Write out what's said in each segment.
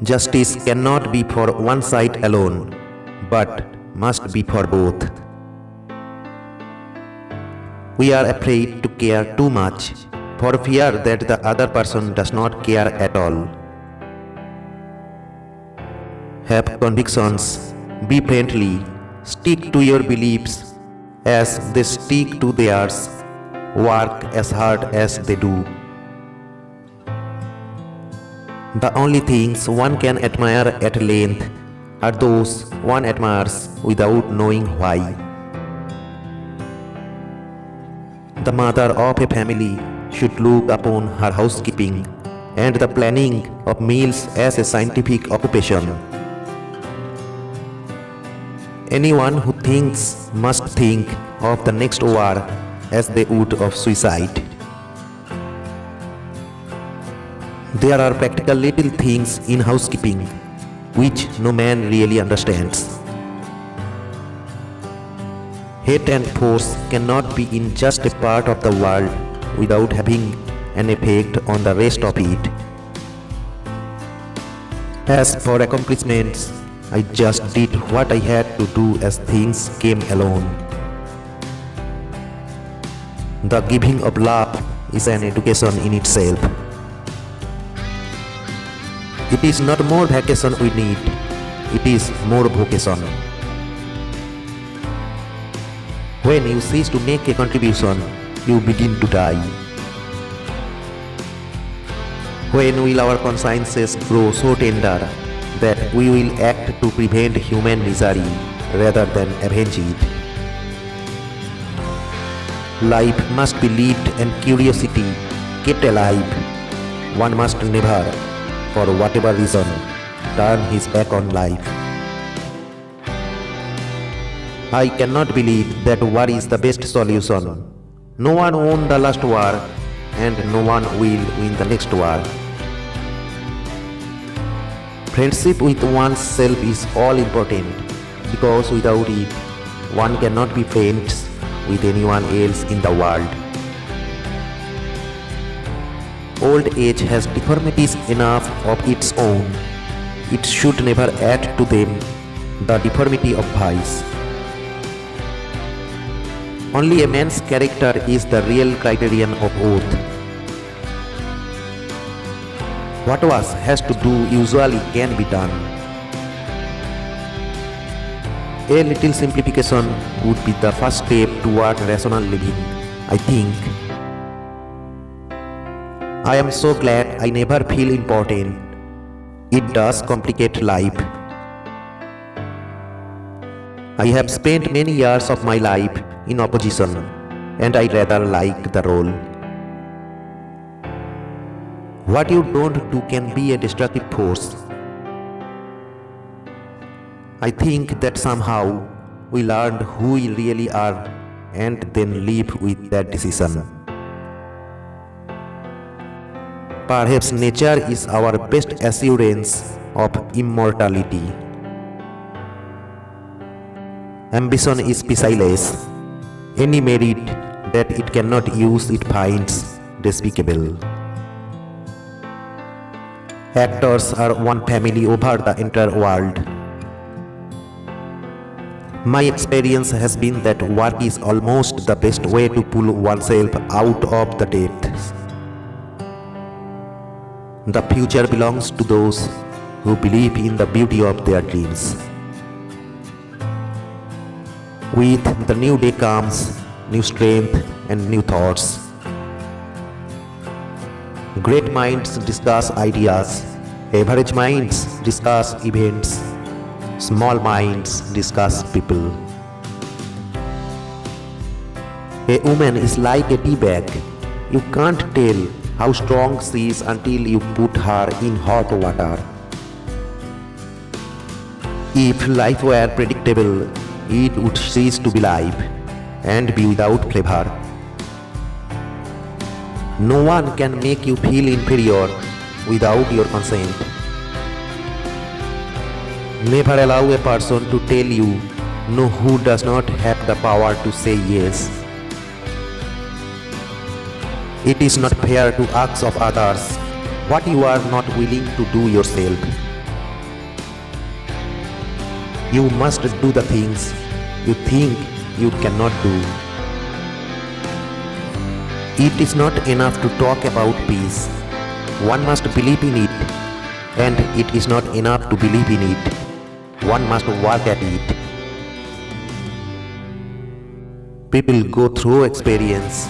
Justice cannot be for one side alone, but must be for both. We are afraid to care too much for fear that the other person does not care at all. Have convictions, be friendly, stick to your beliefs as they stick to theirs, work as hard as they do. The only things one can admire at length are those one admires without knowing why. The mother of a family should look upon her housekeeping and the planning of meals as a scientific occupation. Anyone who thinks must think of the next war as they would of suicide. There are practical little things in housekeeping which no man really understands. Hate and force cannot be in just a part of the world without having an effect on the rest of it. As for accomplishments, I just did what I had to do as things came along. The giving of love is an education in itself. It is not more vacation we need, it is more vocation. When you cease to make a contribution, you begin to die. When will our consciences grow so tender that we will act to prevent human misery rather than avenge it? Life must be lived and curiosity kept alive. One must never, for whatever reason, turn his back on life. I cannot believe that war is the best solution. No one won the last war and no one will win the next war. Friendship with oneself is all important because without it, one cannot be friends with anyone else in the world. Old age has deformities enough of its own. It should never add to them the deformity of vice. Only a man's character is the real criterion of oath. What was has to do usually can be done. A little simplification would be the first step toward rational living, I think. I am so glad I never feel important. It does complicate life. I have spent many years of my life in opposition, and I rather like the role. What you don't do can be a destructive force. I think that somehow we learned who we really are and then live with that decision. Perhaps nature is our best assurance of immortality. Ambition is pitiless. Any merit that it cannot use it finds despicable. Actors are one family over the entire world. My experience has been that work is almost the best way to pull oneself out of the depths. The future belongs to those who believe in the beauty of their dreams. With the new day comes new strength and new thoughts. Great minds discuss ideas, average minds discuss events, small minds discuss people. A woman is like a tea bag. You can't tell how strong she is until you put her in hot water. If life were predictable, it would cease to be life and be without flavor. No one can make you feel inferior without your consent. Never allow a person to tell you no who does not have the power to say yes. It is not fair to ask of others what you are not willing to do yourself. You must do the things you think you cannot do. It is not enough to talk about peace. One must believe in it, and it is not enough to believe in it. One must work at it. People go through experience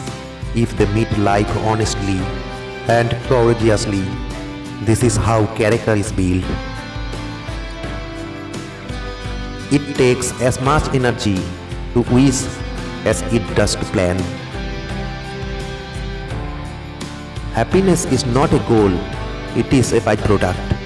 if they meet life honestly and courageously. This is how character is built. It takes as much energy to wish as it does to plan. Happiness is not a goal, it is a byproduct.